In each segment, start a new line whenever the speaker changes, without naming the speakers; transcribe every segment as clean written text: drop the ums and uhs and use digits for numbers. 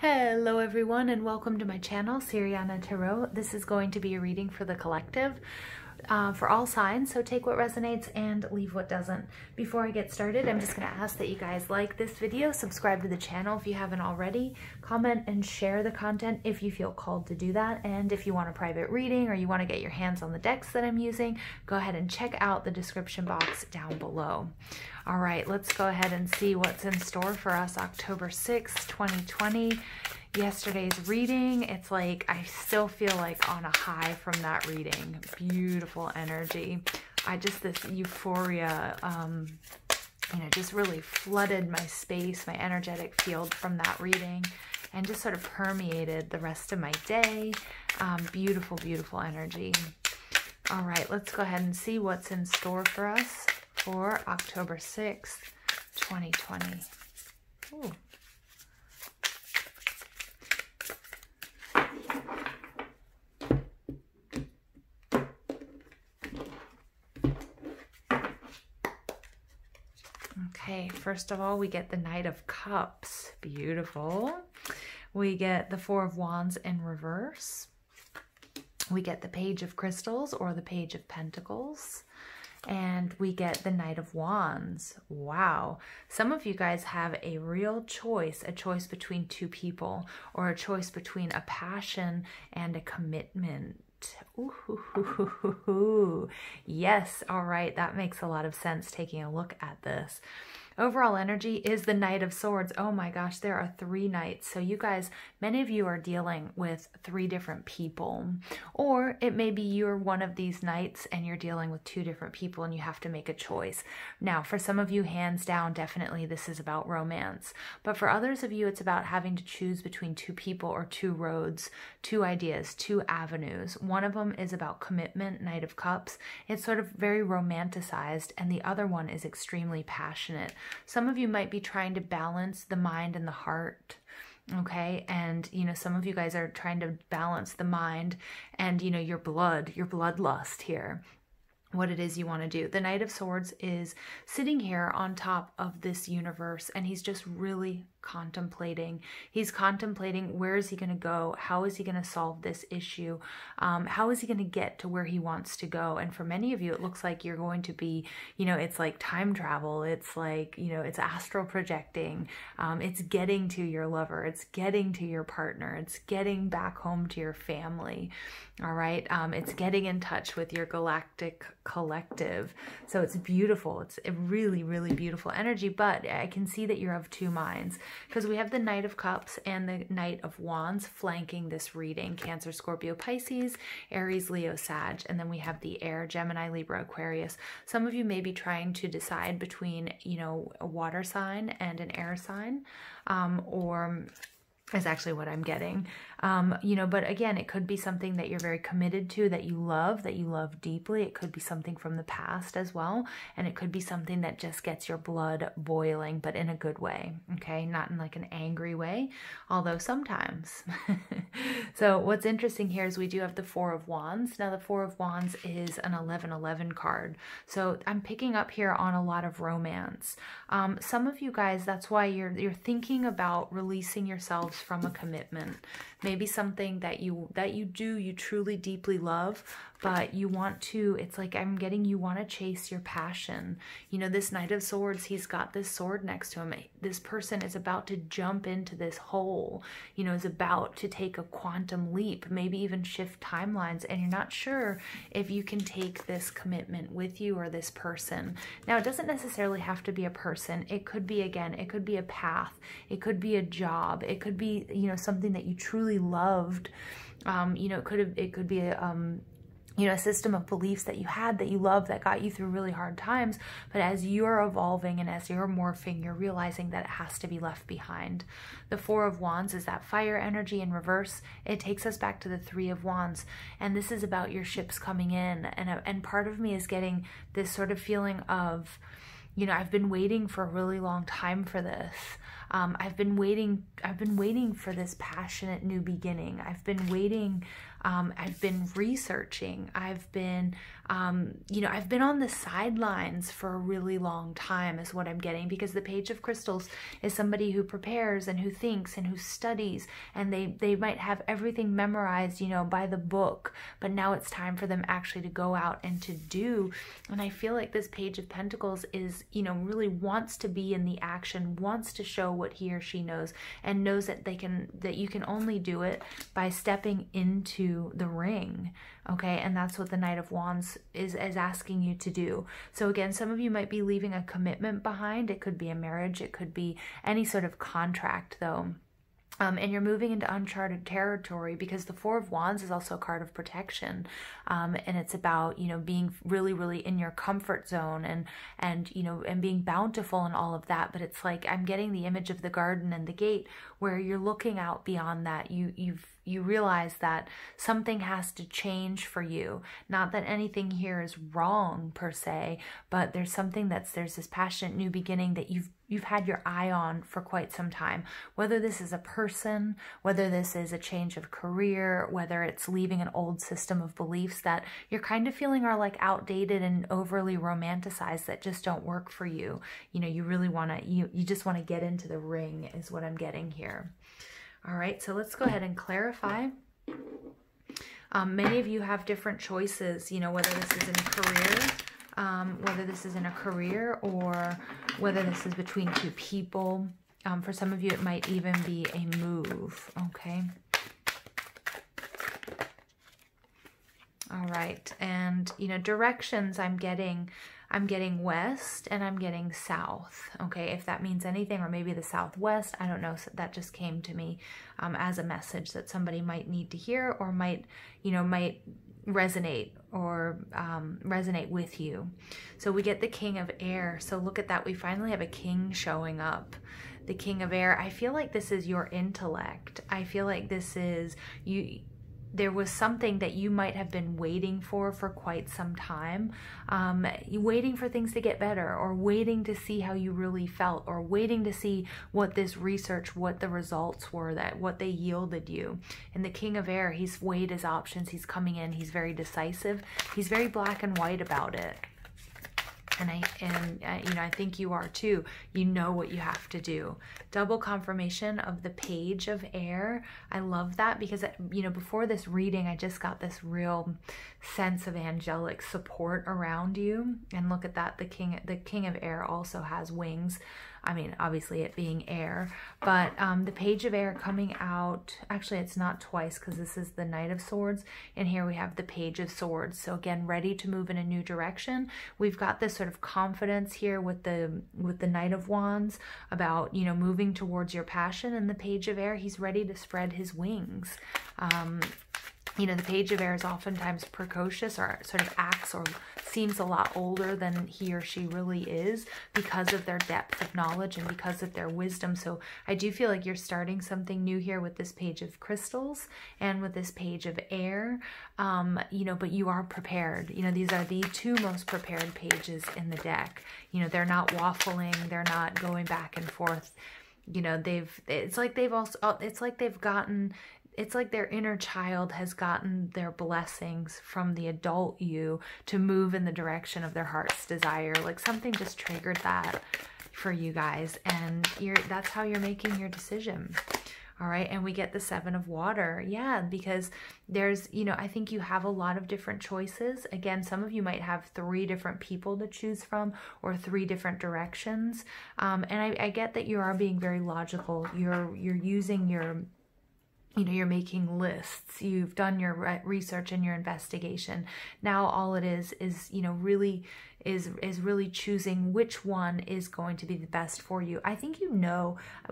Hello everyone and welcome to my channel, Siriana Tarot. This is going to be a reading for the collective for all signs, so take what resonates and leave what doesn't. Before I get started, I'm just going to ask that you guys like this video, subscribe to the channel if you haven't already, comment and share the content if you feel called to do that, and if you want a private reading or you want to get your hands on the decks that I'm using, go ahead and check out the description box down below. All right, let's go ahead and see what's in store for us October 6th, 2020. Yesterday's reading, it's like I still feel like on a high from that reading. Beautiful energy. This euphoria, just really flooded my space, my energetic field from that reading, and just sort of permeated the rest of my day. Beautiful, beautiful energy. All right, let's go ahead and see what's in store for us for October 6th, 2020. Ooh. Okay, first of all, we get the Knight of Cups. Beautiful. We get the Four of Wands in reverse. We get the Page of Crystals or the Page of Pentacles. And we get the Knight of Wands. Wow. Some of you guys have a real choice, a choice between two people, or a choice between a passion and a commitment. Ooh, yes. All right. That makes a lot of sense taking a look at this. Overall energy is the Knight of Swords. Oh my gosh, there are 3 knights. So you guys, many of you are dealing with 3 different people. Or it may be you're one of these knights and you're dealing with 2 different people and you have to make a choice. Now, for some of you, hands down, definitely this is about romance. But for others of you, it's about having to choose between 2 people or 2 roads, 2 ideas, 2 avenues. One of them is about commitment, Knight of Cups. It's sort of very romanticized, and the other one is extremely passionate. Some of you might be trying to balance the mind and the heart, okay? And, some of you guys are trying to balance the mind and, your bloodlust here. What it is you want to do. The Knight of Swords is sitting here on top of this universe, and he's just really contemplating. He's contemplating, where is he going to go? How is he going to solve this issue? How is he going to get to where he wants to go? And for many of you, it looks like you're going to be, it's like time travel. It's like, it's astral projecting. It's getting to your lover. It's getting to your partner. It's getting back home to your family. All right. It's getting in touch with your galactic collective. So it's beautiful. It's a really, really beautiful energy, but I can see that you're of 2 minds, because we have the Knight of Cups and the Knight of Wands flanking this reading. Cancer, Scorpio, Pisces, Aries, Leo, Sag, and then we have the air, Gemini, Libra, Aquarius. Some of you may be trying to decide between, a water sign and an air sign, or is actually what I'm getting. But again, it could be something that you're very committed to, that you love deeply. It could be something from the past as well. And it could be something that just gets your blood boiling, but in a good way. Okay. Not in like an angry way, although sometimes. So what's interesting here is we do have the Four of Wands. Now the Four of Wands is an 11-11 card. So I'm picking up here on a lot of romance. Some of you guys, that's why you're thinking about releasing yourselves from a commitment. Maybe something that you truly deeply love, but you want to, it's like I'm getting, you want to chase your passion. This Knight of Swords, he's got this sword next to him. This person is about to jump into this hole, is about to take a quantum leap, maybe even shift timelines, and you're not sure if you can take this commitment with you or this person. Now, it doesn't necessarily have to be a person. It could be, again, it could be a path. It could be a job. It could be, something that you truly loved. It could be a system of beliefs that you had, that you love, that got you through really hard times. But as you're evolving and as you're morphing, you're realizing that it has to be left behind. The Four of Wands is that fire energy in reverse. It takes us back to the Three of Wands. And this is about your ships coming in. And part of me is getting this sort of feeling of, I've been waiting for a really long time for this. I've been waiting for this passionate new beginning. I've been waiting. I've been researching. I've been, I've been on the sidelines for a really long time is what I'm getting, because the Page of Crystals is somebody who prepares and who thinks and who studies, and they might have everything memorized, by the book, but now it's time for them actually to go out and to do. And I feel like this Page of Pentacles is, really wants to be in the action, wants to show what he or she knows, and knows that you can only do it by stepping into the ring. Okay, and that's what the Knight of Wands is asking you to do. So again, some of you might be leaving a commitment behind. It could be a marriage, it could be any sort of contract though. And you're moving into uncharted territory, because the Four of Wands is also a card of protection. And it's about, being really, really in your comfort zone and being bountiful and all of that. But it's like, I'm getting the image of the garden and the gate where you're looking out beyond that. You realize that something has to change for you. Not that anything here is wrong per se, but there's something there's this passionate new beginning that you've had your eye on for quite some time. Whether this is a person, whether this is a change of career, whether it's leaving an old system of beliefs that you're kind of feeling are like outdated and overly romanticized that just don't work for you. You really want to, you just want to get into the ring is what I'm getting here. All right, so let's go ahead and clarify. Many of you have different choices, whether this is in a career, or whether this is between two people. For some of you, it might even be a move, okay? All right, and, directions I'm getting west and I'm getting south, okay? If that means anything, or maybe the southwest, I don't know. So that just came to me as a message that somebody might need to hear, or might resonate or resonate with you. So we get the King of Air. So look at that. We finally have a king showing up. The King of Air. I feel like this is your intellect. I feel like this is you. There was something that you might have been waiting for quite some time, waiting for things to get better, or waiting to see how you really felt, or waiting to see what this research, what the results were, what they yielded you. And the King of Air, he's weighed his options, he's coming in, he's very decisive, he's very black and white about it. And I think you are too. You know what you have to do. Double confirmation of the Page of Air. I love that, because before this reading, I just got this real sense of angelic support around you. And look at that. The King of Air also has wings. I mean, obviously it being air, but the Page of Air coming out, actually it's not twice, because this is the Knight of Swords, and here we have the Page of Swords. So again, ready to move in a new direction. We've got this sort of confidence here with the Knight of Wands about, moving towards your passion, and the Page of Air, he's ready to spread his wings. The Page of Air is oftentimes precocious, or sort of acts or seems a lot older than he or she really is, because of their depth of knowledge and because of their wisdom. So I do feel like you're starting something new here with this Page of Crystals and with this Page of Air, but you are prepared. These are the two most prepared pages in the deck. They're not waffling, they're not going back and forth. It's like their inner child has gotten their blessings from the adult you to move in the direction of their heart's desire. Like something just triggered that for you guys, and that's how you're making your decision. All right, and we get the Seven of Water. Yeah, because there's, I think you have a lot of different choices. Again, some of you might have 3 different people to choose from, or 3 different directions. And I get that you are being very logical. You're using your, you're making lists. You've done your research and your investigation. Now all it is really really choosing which one is going to be the best for you. I think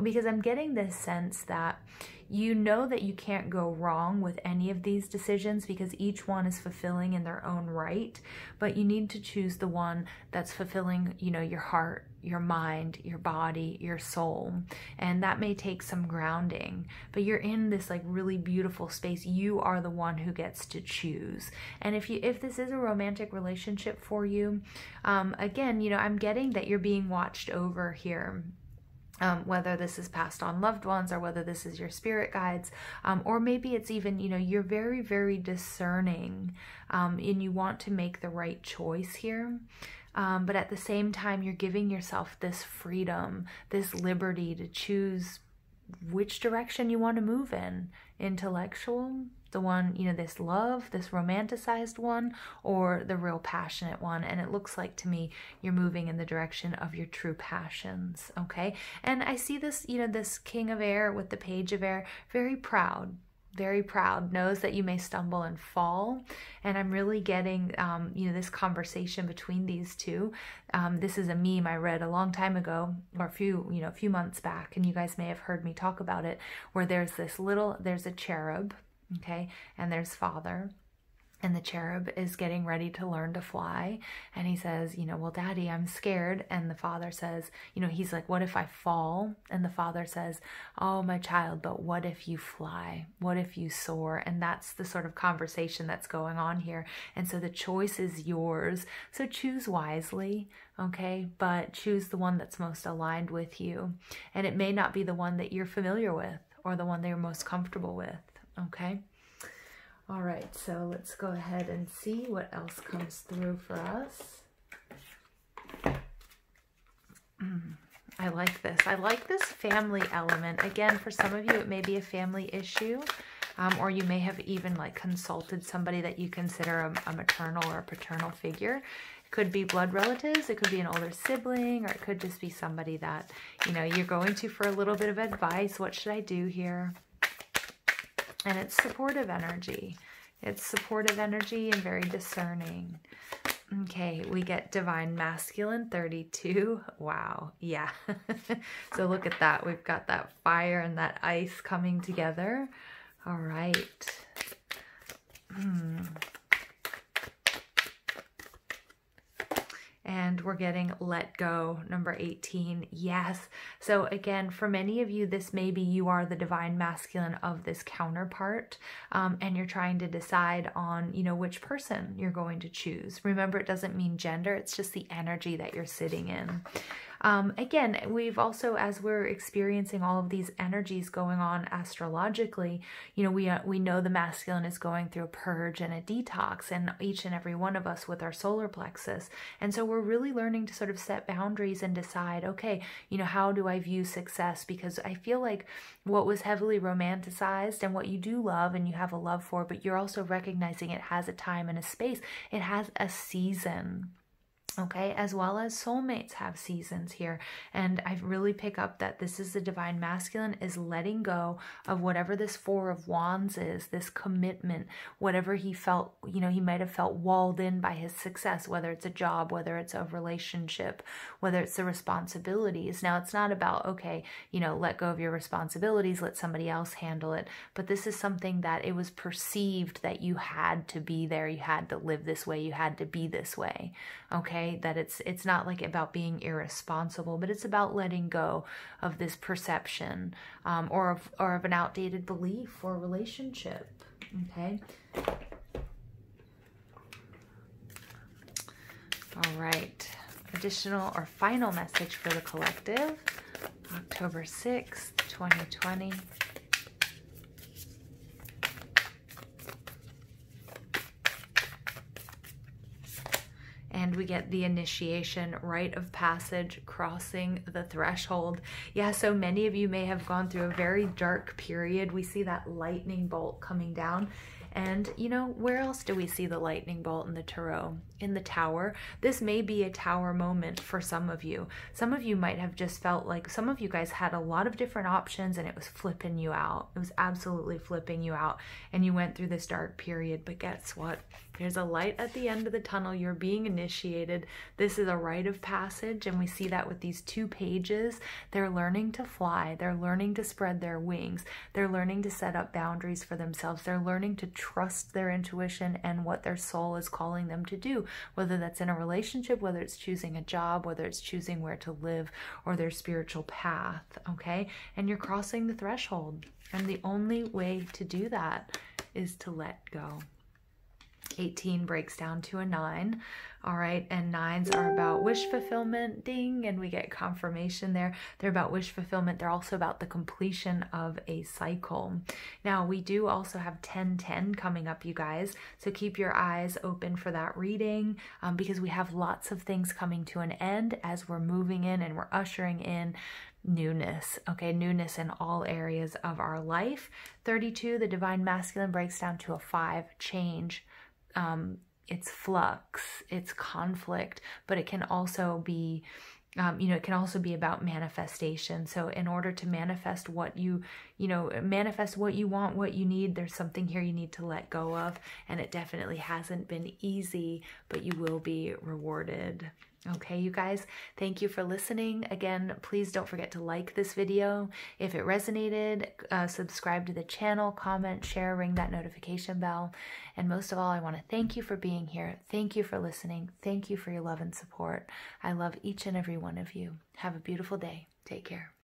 because I'm getting this sense that that you can't go wrong with any of these decisions, because each one is fulfilling in their own right, but you need to choose the one that's fulfilling, your heart, your mind, your body, your soul. And that may take some grounding, but you're in this like really beautiful space. You are the one who gets to choose. And if this is a romantic relationship for you, again, I'm getting that you're being watched over here. whether this is passed on loved ones or whether this is your spirit guides, or maybe it's even, you know, you're very, very discerning, and you want to make the right choice here. But at the same time, you're giving yourself this freedom, this liberty to choose which direction you want to move in. Intellectual, the one, you know, this love, this romanticized one, or the real passionate one. And it looks like to me you're moving in the direction of your true passions, okay? And I see this, you know, this King of Air with the Page of Air, very proud, knows that you may stumble and fall. And I'm really getting, you know, this conversation between these two. This is a meme I read a long time ago, or a few months back, and you guys may have heard me talk about it, where there's a cherub, okay, and there's father. And the cherub is getting ready to learn to fly. And he says, you know, well, Daddy, I'm scared. And the father says, you know, he's like, what if I fall? And the father says, oh, my child, but what if you fly? What if you soar? And that's the sort of conversation that's going on here. And so the choice is yours. So choose wisely, okay? But choose the one that's most aligned with you. And it may not be the one that you're familiar with or the one that you're most comfortable with, okay? All right, so let's go ahead and see what else comes through for us. I like this. I like this family element. Again, for some of you, it may be a family issue, or you may have even like consulted somebody that you consider a maternal or a paternal figure. It could be blood relatives, it could be an older sibling, or it could just be somebody that, you know, you're going to for a little bit of advice. What should I do here? And it's supportive energy. It's supportive energy and very discerning. Okay, we get Divine Masculine 32. Wow, yeah. So look at that. We've got that fire and that ice coming together. All right. And we're getting Let Go, number 18. Yes. So again, for many of you, this may be you are the divine masculine of this counterpart, and you're trying to decide on, you know, which person you're going to choose. Remember, it doesn't mean gender. It's just the energy that you're sitting in. Again, we've also, as we're experiencing all of these energies going on astrologically, you know, we know the masculine is going through a purge and a detox, and each and every one of us with our solar plexus. And so we're really learning to sort of set boundaries and decide, okay, you know, how do I view success? Because I feel like what was heavily romanticized and what you do love and you have a love for, but you're also recognizing it has a time and a space. It has a season. Okay, as well as soulmates have seasons here. And I really pick up that this is the divine masculine is letting go of whatever this Four of Wands is, this commitment, whatever he felt, you know, he might have felt walled in by his success, whether it's a job, whether it's a relationship, whether it's the responsibilities. Now, it's not about, okay, you know, let go of your responsibilities, let somebody else handle it. But this is something that it was perceived that you had to be there, you had to live this way, you had to be this way. Okay, that it's not like about being irresponsible, but it's about letting go of this perception, or of an outdated belief or relationship. Okay. All right. Additional or final message for the collective, October 6th, 2020. And we get the initiation, rite of passage, crossing the threshold. Yeah, so many of you may have gone through a very dark period. We see that lightning bolt coming down. And, you know, where else do we see the lightning bolt in the tarot? In the Tower. This may be a Tower moment for some of you. Some of you might have just felt like some of you guys had a lot of different options and it was flipping you out. It was absolutely flipping you out. And you went through this dark period. But guess what? There's a light at the end of the tunnel. You're being initiated. This is a rite of passage. And we see that with these two pages. They're learning to fly. They're learning to spread their wings. They're learning to set up boundaries for themselves. They're learning to trust their intuition and what their soul is calling them to do, whether that's in a relationship, whether it's choosing a job, whether it's choosing where to live, or their spiritual path, okay? And you're crossing the threshold. And the only way to do that is to let go. 18 breaks down to a 9. All right, and 9s are about wish fulfillment, ding, and we get confirmation there. They're about wish fulfillment. They're also about the completion of a cycle. Now, we do also have 10-10 coming up, you guys, so keep your eyes open for that reading, because we have lots of things coming to an end as we're moving in and we're ushering in newness, okay? Newness in all areas of our life. 32, the divine masculine, breaks down to a 5, change. It's flux, it's conflict, but it can also be, it can also be about manifestation. So in order to manifest what manifest what you want, what you need, there's something here you need to let go of. And it definitely hasn't been easy, but you will be rewarded. Okay, you guys, thank you for listening. Again, please don't forget to like this video. If it resonated, subscribe to the channel, comment, share, ring that notification bell. And most of all, I want to thank you for being here. Thank you for listening. Thank you for your love and support. I love each and every one of you. Have a beautiful day. Take care.